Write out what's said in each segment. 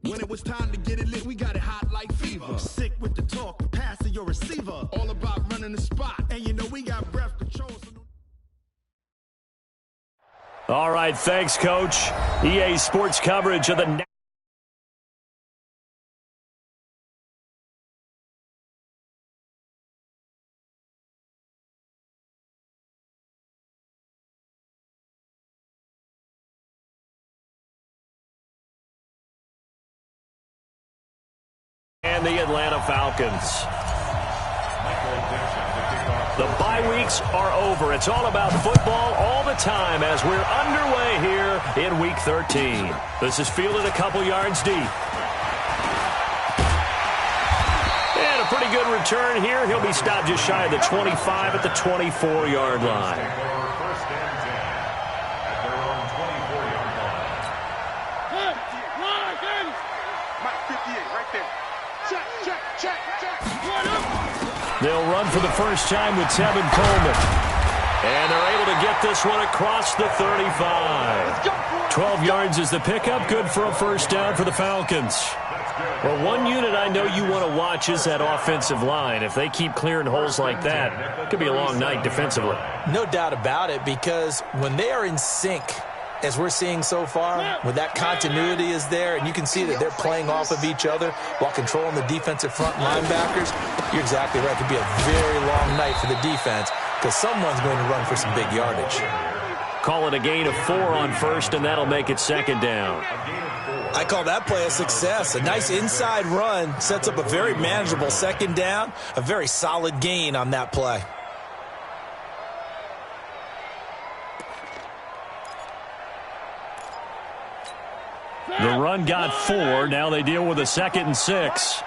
When it was time to get it lit, we got it hot like fever. Sick with the talk, passing your receiver. All about running the spot, and you know we got breath control. All right, thanks, Coach. EA Sports coverage of the and the Atlanta Falcons. The bye weeks are over. It's all about football all the time as we're underway here in Week 13. This is fielded a couple yards deep. And a pretty good return here. He'll be stopped just shy of the 25 at the 24-yard line. They'll run for the first time with Tevin Coleman. And they're able to get this one across the 35. 12 yards is the pickup. Good for a first down for the Falcons. Well, one unit I know you want to watch is that offensive line. If they keep clearing holes like that, it could be a long night defensively. No doubt about it, because when they are in sync, as we're seeing so far, when that continuity is there, and you can see that they're playing off of each other while controlling the defensive front linebackers, you're exactly right. It could be a very long night for the defense because someone's going to run for some big yardage. Call it a gain of 4 on first, and that'll make it second down. I call that play a success. A nice inside run sets up a very manageable second down, a very solid gain on that play. The run got 4. Now they deal with a 2nd and 6.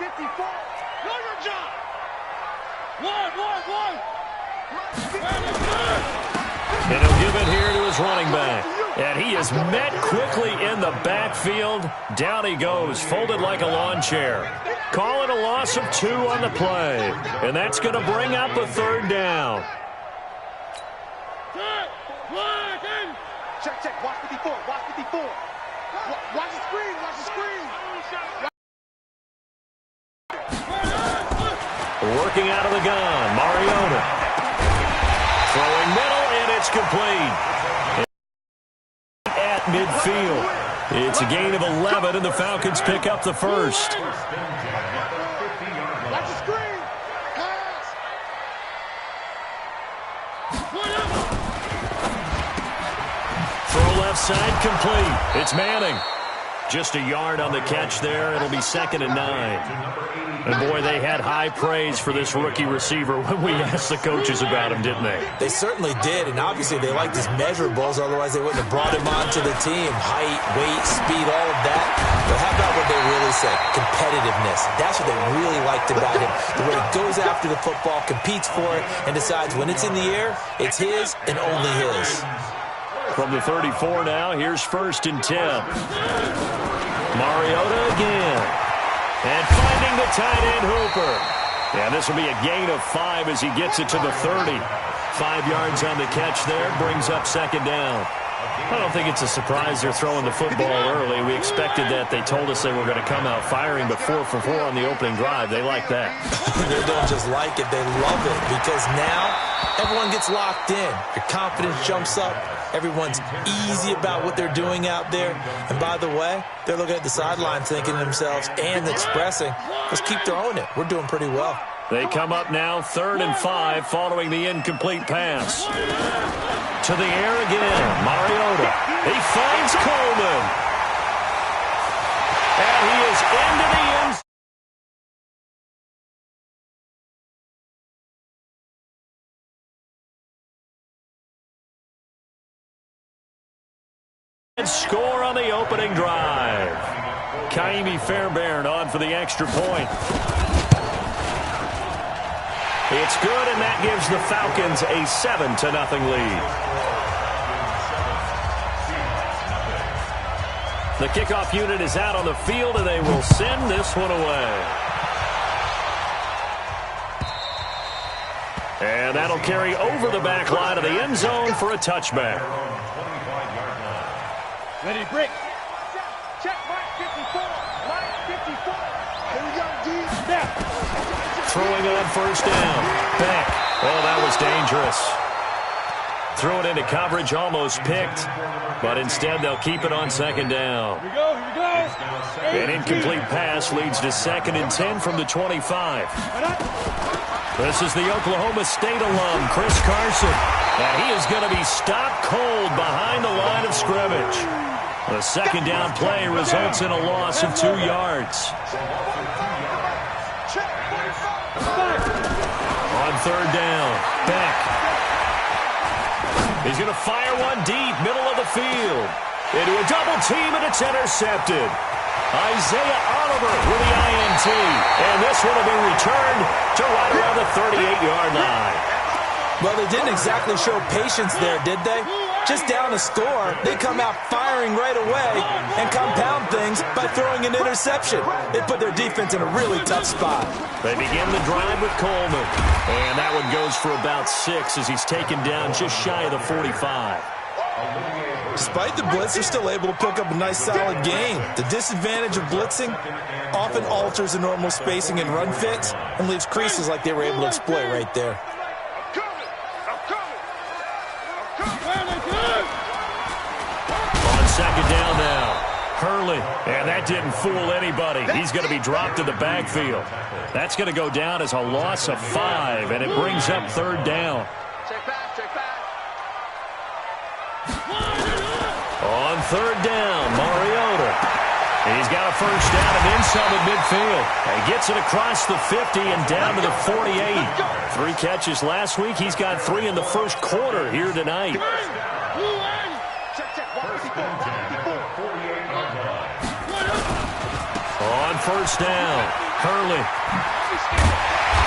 And he'll give it here to his running back. And he is met quickly in the backfield. Down he goes, folded like a lawn chair. Call it a loss of 2 on the play. And that's going to bring up a 3rd down. Check. Watch 54. Watch 54. Watch the screen. Watch the screen. Working out of the gun, Mariota. Throwing middle, and it's complete. At midfield. It's a gain of 11, and the Falcons pick up the first. Watch the screen. Pass. Throw left side, complete. It's Manning. Just a yard on the catch there. It'll be 2nd and 9. And, boy, they had high praise for this rookie receiver when we asked the coaches about him, didn't they? They certainly did, and obviously they liked his measurables. Otherwise, they wouldn't have brought him onto the team. Height, weight, speed, all of that. But how about what they really said? Competitiveness. That's what they really liked about him. The way he goes after the football, competes for it, and decides when it's in the air, it's his and only his. From the 34 now, here's 1st and 10. Mariota again. And finding the tight end Hooper. And this will be a gain of 5 as he gets it to the 30. 5 yards on the catch there, brings up 2nd down. I don't think it's a surprise they're throwing the football early. We expected that. They told us they were going to come out firing, but 4 for 4 on the opening drive. They like that. They don't just like it, they love it, because now everyone gets locked in. Your confidence jumps up. Everyone's easy about what they're doing out there. And by the way, they're looking at the sideline thinking to themselves and expressing, let's keep throwing it. We're doing pretty well. They come up now 3rd and 5 following the incomplete pass. To the air again, Mariota. He finds Coleman. And he is into the end zone. And score on the opening drive. Kaimi Fairbairn on for the extra point. It's good, and that gives the Falcons a 7-0 lead. The kickoff unit is out on the field, and they will send this one away. And that'll carry over the back line of the end zone for a touchback. Ready, break. Check, Mike, 54. Mike. Throwing on first down. Beck. Oh, that was dangerous. Threw it into coverage, almost picked. But instead, they'll keep it on second down. Here we go. An incomplete pass leads to 2nd and 10 from the 25. This is the Oklahoma State alum, Chris Carson. And he is going to be stopped cold behind the line of scrimmage. The second down play results in a loss of 2 yards. On third down, Beck. He's going to fire one deep, middle of the field. Into a double team, and it's intercepted. Isaiah Oliver with the INT. And this one will be returned to right around the 38-yard line. Well, they didn't exactly show patience there, did they? Just down a score, they come out firing right away and compound things by throwing an interception. It put their defense in a really tough spot. They begin the drive with Coleman. And that one goes for about 6 as he's taken down just shy of the 45. Despite the blitz, they're still able to pick up a nice solid gain. The disadvantage of blitzing often alters the normal spacing and run fits and leaves creases like they were able to exploit right there. On second down now, Hurley. And that didn't fool anybody. He's going to be dropped to the backfield. That's going to go down as a loss of 5, and it brings up third down. Check back. On third down, Mariota. He's got a first down and then some at midfield. He gets it across the 50 and down to the 48. 3 catches last week. He's got 3 in the first quarter here tonight. On first down, Hurley.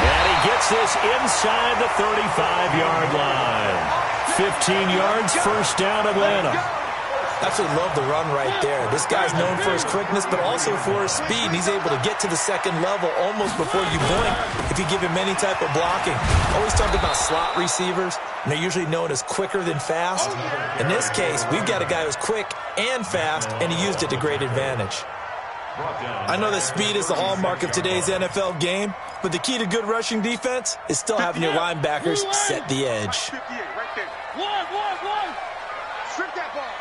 And he gets this inside the 35-yard line. 15 yards, first down, Atlanta. Absolutely love the run right there. This guy's known for his quickness, but also for his speed. He's able to get to the second level almost before you blink if you give him any type of blocking. Always talk about slot receivers, and they're usually known as quicker than fast. In this case, we've got a guy who's quick and fast, and he used it to great advantage. I know that speed is the hallmark of today's NFL game, but the key to good rushing defense is still having your linebackers set the edge. 58 right there. One. Strip that ball.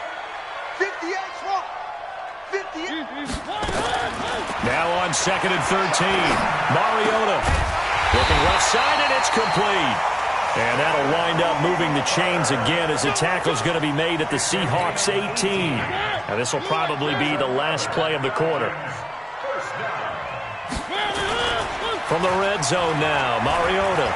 58 swap. 58. Now on 2nd and 13, Mariota looking left side, and it's complete. And that'll wind up moving the chains again as the tackle's going to be made at the Seahawks 18. Now this will probably be the last play of the quarter. From the red zone now, Mariota.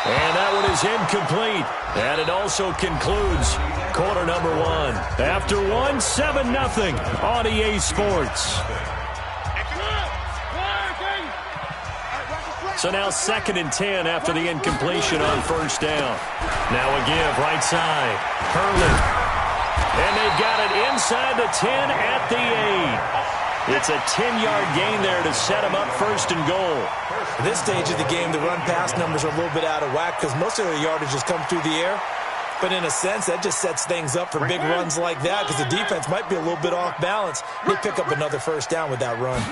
And that one is incomplete. And it also concludes quarter number 1. After 7-0 on EA Sports. So now 2nd and 10 after the incompletion on first down. Now a give right side. Hurley. And they've got it inside the 10 at the 8. It's a 10-yard gain there to set them up first and goal. At this stage of the game, the run-pass numbers are a little bit out of whack because most of their yardage has come through the air. But in a sense, that just sets things up for big runs like that because the defense might be a little bit off balance. They pick up another first down with that run.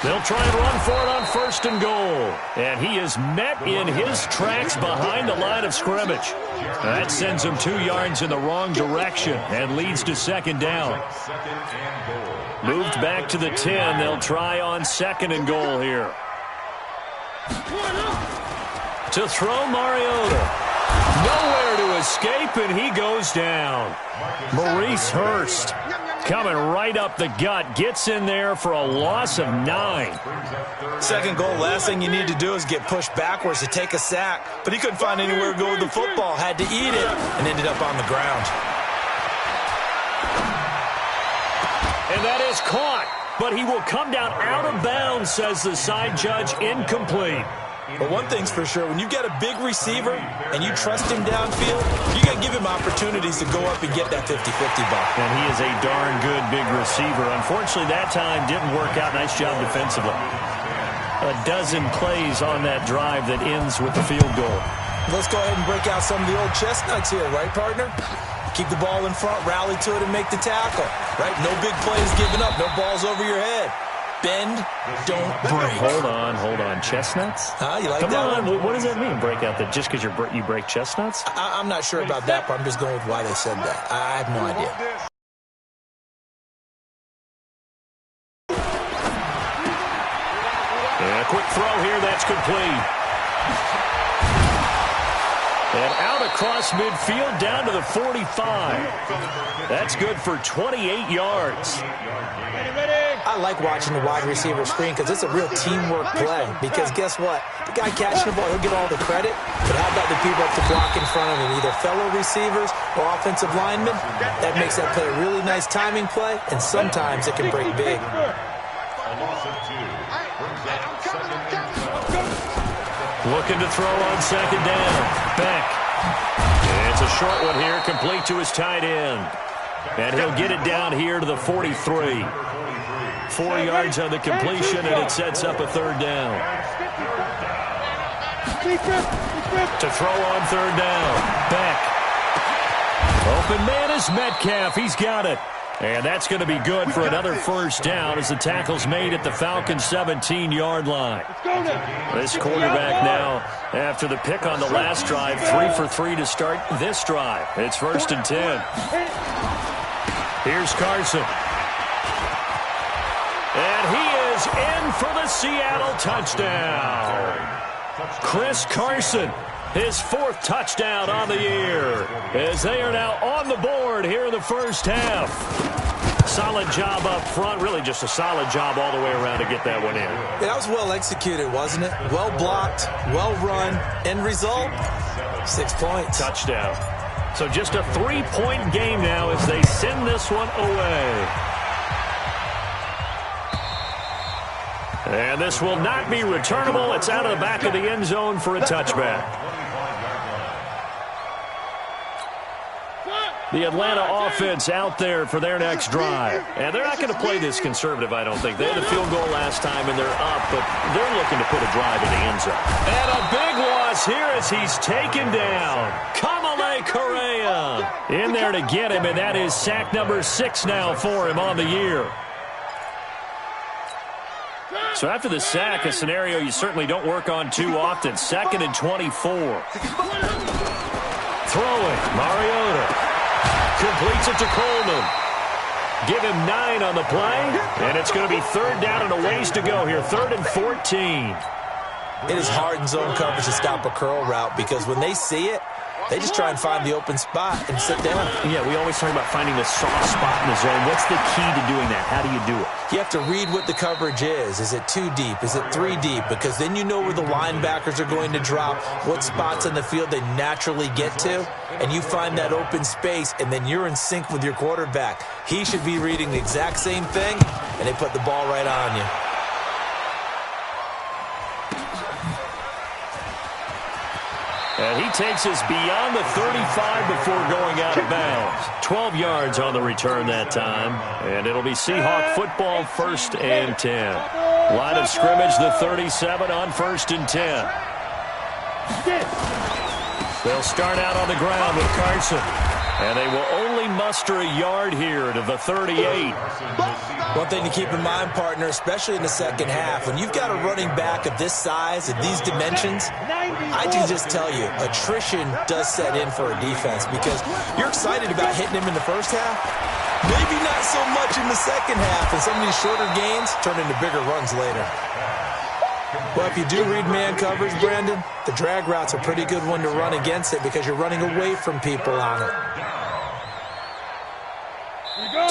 They'll try and run for it on first and goal. And he is met in his tracks behind the line of scrimmage. That sends him 2 yards in the wrong direction and leads to second down. Moved back to the 10. They'll try on 2nd and goal here. To throw Mariota. Nowhere to escape, and he goes down. Maurice Hurst coming right up the gut. Gets in there for a loss of 9. Second goal, last thing you need to do is get pushed backwards to take a sack. But he couldn't find anywhere to go with the football. Had to eat it and ended up on the ground. And that is caught. But he will come down out of bounds, says the side judge. Incomplete. But one thing's for sure, when you get a big receiver and you trust him downfield, you got to give him opportunities to go up and get that 50-50 ball. And he is a darn good big receiver. Unfortunately, that time didn't work out. Nice job defensively. A dozen plays on that drive that ends with the field goal. Let's go ahead and break out some of the old chestnuts here, right, partner? Keep the ball in front, rally to it, and make the tackle, right? No big plays given up, no balls over your head. Bend, don't break. Hold on. Chestnuts? You like Come that on. one? What does that mean, break out that just because you break chestnuts? I'm not sure about that, but I'm just going with why they said that. I have no idea. And a quick throw here, that's complete. And out across midfield down to the 45. That's good for 28 yards. I like watching the wide receiver screen because it's a real teamwork play. Because guess what? The guy catching the ball, he'll get all the credit. But how about the people up to block in front of him, either fellow receivers or offensive linemen? That makes that play a really nice timing play, and sometimes it can break big. Looking to throw on second down. Beck. It's a short one here, complete to his tight end. And he'll get it down here to the 43. 4 yards on the completion, and it sets up a third down. To throw on third down. Beck. Open man is Metcalf. He's got it. And that's going to be good for another first down as the tackle's made at the Falcons' 17-yard line. This quarterback now, after the pick on the last drive, 3 for 3 to start this drive. It's 1st and 10. Here's Carson. And he is in for the Seattle touchdown. Chris Carson, his 4th touchdown on the year, as they are now on the board here in the first half. Solid job up front, really just a solid job all the way around to get that one in. Yeah, that was well executed, wasn't it? Well blocked, well run. End result, 6 points. Touchdown. So just a 3-point game now as they send this one away. And this will not be returnable. It's out of the back of the end zone for a touchback. The Atlanta offense out there for their next drive. And they're not going to play this conservative, I don't think. They had a field goal last time, and they're up, but they're looking to put a drive in the end zone. And a big loss here as he's taken down. Kamale Correa in there to get him, and that is sack number 6 now for him on the year. So after the sack, a scenario you certainly don't work on too often. 2nd and 24. Throwing, Mariota. Completes it to Coleman. Give him 9 on the play, and it's going to be 3rd down and a ways to go here. 3rd and 14. It is hard in zone coverage to stop a curl route because when they see it, they just try and find the open spot and sit down. Yeah, we always talk about finding the soft spot in the zone. What's the key to doing that? How do you do it? You have to read what the coverage is. Is it 2 deep? Is it 3 deep? Because then you know where the linebackers are going to drop, what spots on the field they naturally get to, and you find that open space, and then you're in sync with your quarterback. He should be reading the exact same thing, and they put the ball right on you. And he takes us beyond the 35 before going out of bounds. 12 yards on the return that time. And it'll be Seahawk football, 1st and 10. Line of scrimmage, the 37 on 1st and 10. They'll start out on the ground with Carson. And they will only muster a yard here to the 38. One thing to keep in mind, partner, especially in the second half, when you've got a running back of this size and these dimensions, I can just tell you, attrition does set in for a defense because you're excited about hitting him in the first half. Maybe not so much in the second half, and some of these shorter gains turn into bigger runs later. Well, if you do read man coverage, Brandon, the drag route's a pretty good one to run against it because you're running away from people on it.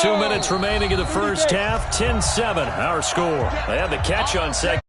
2 minutes remaining in the first half, 10-7, our score. They have the catch on second.